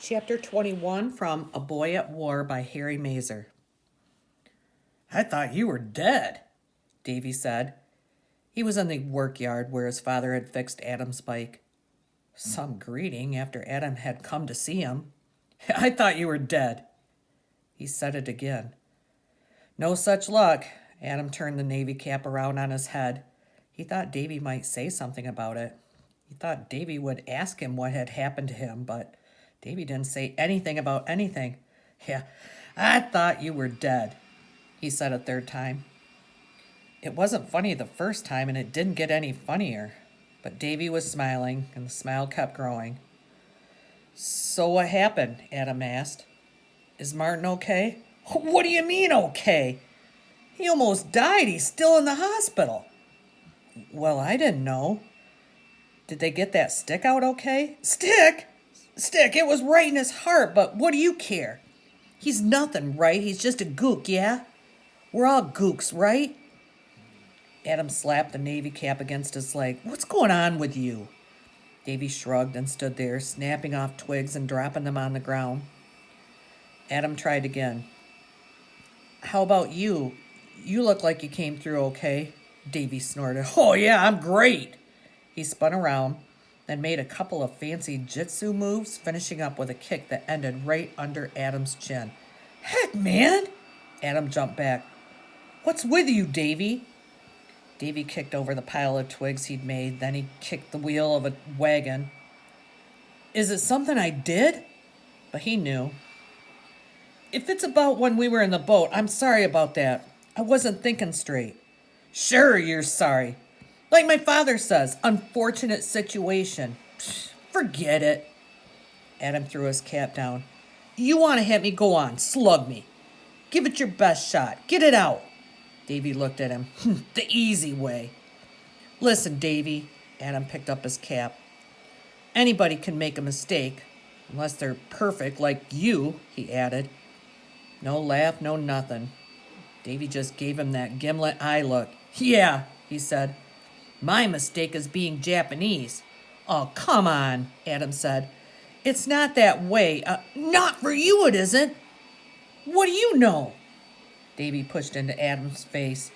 Chapter 21 from A Boy at War by Harry Mazer. I thought you were dead, Davy said. He was in the work yard where his father had fixed Adam's bike. Some greeting after Adam had come to see him. I thought you were dead. He said it again. No such luck. Adam turned the navy cap around on his head. He thought Davy might say something about it. He thought Davy would ask him what had happened to him, but Davy didn't say anything about anything. Yeah, I thought you were dead, he said a third time. It wasn't funny the first time, and it didn't get any funnier. But Davy was smiling, and the smile kept growing. So what happened? Adam asked. Is Martin okay? What do you mean, okay? He almost died. He's still in the hospital. Well, I didn't know. Did they get that stick out okay? Stick? Stick, it was right in his heart, but what do you care? He's nothing, right? He's just a gook, yeah? We're all gooks, right? Adam slapped the navy cap against his leg. What's going on with you? Davy shrugged and stood there, snapping off twigs and dropping them on the ground. Adam tried again. How about you? You look like you came through okay. Davy snorted. Oh, yeah, I'm great. He spun around, then made a couple of fancy jitsu moves, finishing up with a kick that ended right under Adam's chin. Heck, man! Adam jumped back. What's with you, Davy? Davy kicked over the pile of twigs he'd made, then he kicked the wheel of a wagon. Is it something I did? But he knew. If it's about when we were in the boat, I'm sorry about that. I wasn't thinking straight. Sure, you're sorry. Like my father says, unfortunate situation. Forget it. Adam threw his cap down. You want to hit me? Go on, slug me. Give it your best shot. Get it out. Davy looked at him. The easy way. Listen, Davy. Adam picked up his cap. Anybody can make a mistake, unless they're perfect like you, he added. No laugh, no nothing. Davy just gave him that gimlet eye look. Yeah, he said. My mistake is being Japanese. Oh, come on, Adam said. It's not that way. Not for you, it isn't. What do you know? Davy pushed into Adam's face.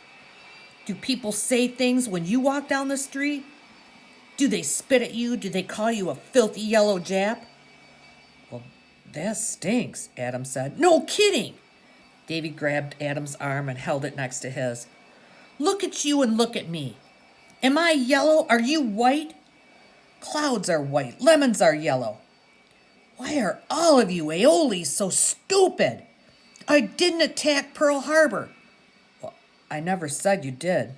Do people say things when you walk down the street? Do they spit at you? Do they call you a filthy yellow Jap? Well, that stinks, Adam said. No kidding. Davy grabbed Adam's arm and held it next to his. Look at you and look at me. Am I yellow? Are you white? Clouds are white. Lemons are yellow. Why are all of you Aeolis so stupid? I didn't attack Pearl Harbor. Well, I never said you did.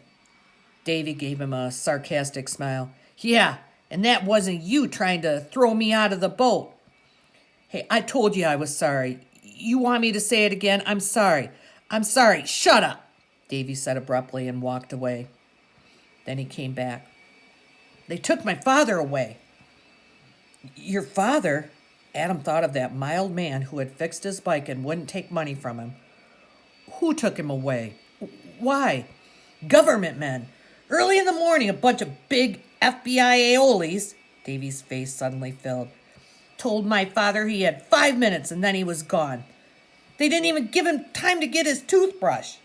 Davy gave him a sarcastic smile. Yeah, and that wasn't you trying to throw me out of the boat. Hey, I told you I was sorry. You want me to say it again? I'm sorry. I'm sorry. Shut up, Davy said abruptly and walked away. Then he came back. They took my father away. Your father? Adam thought of that mild man who had fixed his bike and wouldn't take money from him. Who took him away? Why? Government men. Early in the morning, a bunch of big FBI Aeolis, Davy's face suddenly filled, told my father he had 5 minutes and then he was gone. They didn't even give him time to get his toothbrush.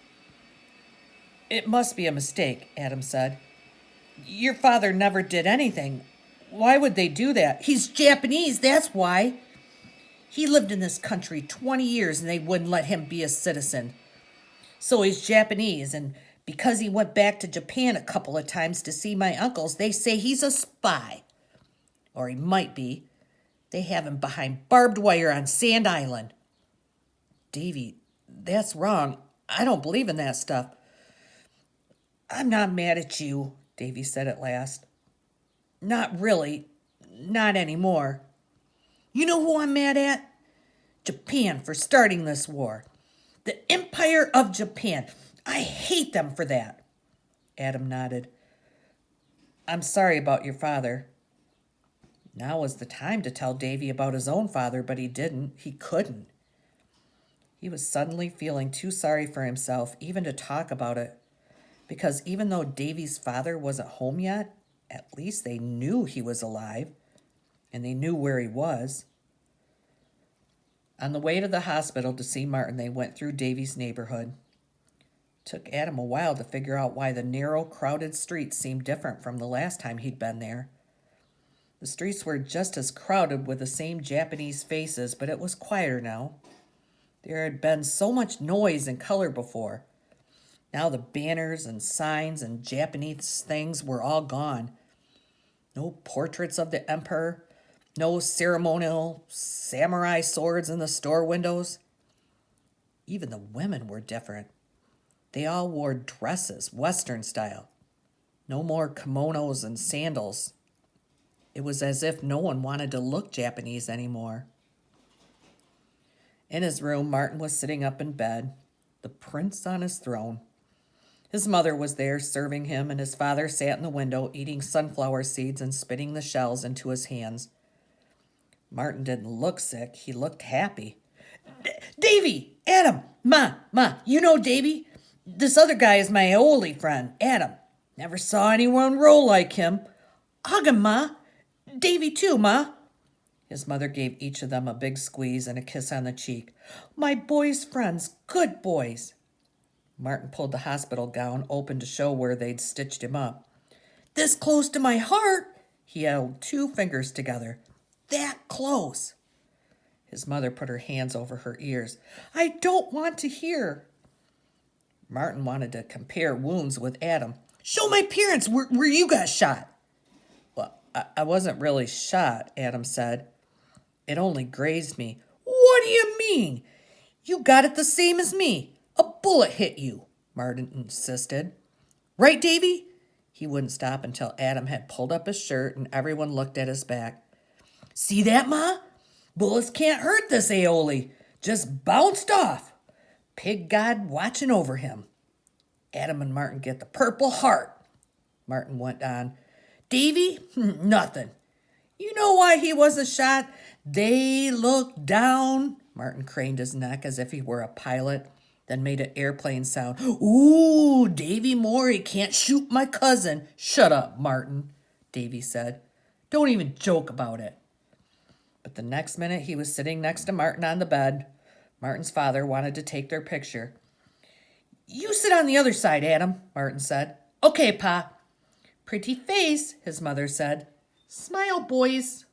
It must be a mistake, Adam said. Your father never did anything. Why would they do that? He's Japanese, that's why. He lived in this country 20 years and they wouldn't let him be a citizen. So he's Japanese, and because he went back to Japan a couple of times to see my uncles, they say he's a spy. Or he might be. They have him behind barbed wire on Sand Island. Davy, that's wrong. I don't believe in that stuff. I'm not mad at you, Davy said at last. Not really. Not anymore. You know who I'm mad at? Japan for starting this war. The Empire of Japan. I hate them for that. Adam nodded. I'm sorry about your father. Now was the time to tell Davy about his own father, but he didn't. He couldn't. He was suddenly feeling too sorry for himself even to talk about it. Because even though Davy's father wasn't home yet, at least they knew he was alive, and they knew where he was. On the way to the hospital to see Martin, they went through Davy's neighborhood. It took Adam a while to figure out why the narrow, crowded streets seemed different from the last time he'd been there. The streets were just as crowded with the same Japanese faces, but it was quieter now. There had been so much noise and color before. Now the banners and signs and Japanese things were all gone. No portraits of the emperor, no ceremonial samurai swords in the store windows. Even the women were different. They all wore dresses, Western style. No more kimonos and sandals. It was as if no one wanted to look Japanese anymore. In his room, Martin was sitting up in bed, the prince on his throne. His mother was there serving him, and his father sat in the window eating sunflower seeds and spitting the shells into his hands. Martin didn't look sick. He looked happy. Davy! Adam! Ma! You know Davy? This other guy is my Aoli friend, Adam. Never saw anyone roll like him. Hug him, Ma. Davy too, Ma. His mother gave each of them a big squeeze and a kiss on the cheek. My boys' friends, good boys. Martin pulled the hospital gown open to show where they'd stitched him up. This close to my heart, he held 2 fingers together. That close. His mother put her hands over her ears. I don't want to hear. Martin wanted to compare wounds with Adam. Show my parents where you got shot. Well, I wasn't really shot, Adam said. It only grazed me. What do you mean? You got it the same as me. A bullet hit you, Martin insisted. Right, Davy? He wouldn't stop until Adam had pulled up his shirt and everyone looked at his back. See that, Ma? Bullets can't hurt this Aoli. Just bounced off. Pig God watching over him. Adam and Martin get the Purple Heart, Martin went on. Davy? Nothing. You know why he wasn't shot? They looked down. Martin craned his neck as if he were a pilot, then made an airplane sound. Ooh, Davy Morey can't shoot my cousin. Shut up, Martin, Davy said. Don't even joke about it. But the next minute he was sitting next to Martin on the bed. Martin's father wanted to take their picture. You sit on the other side, Adam, Martin said. Okay, Pa. Pretty face, his mother said. Smile, boys.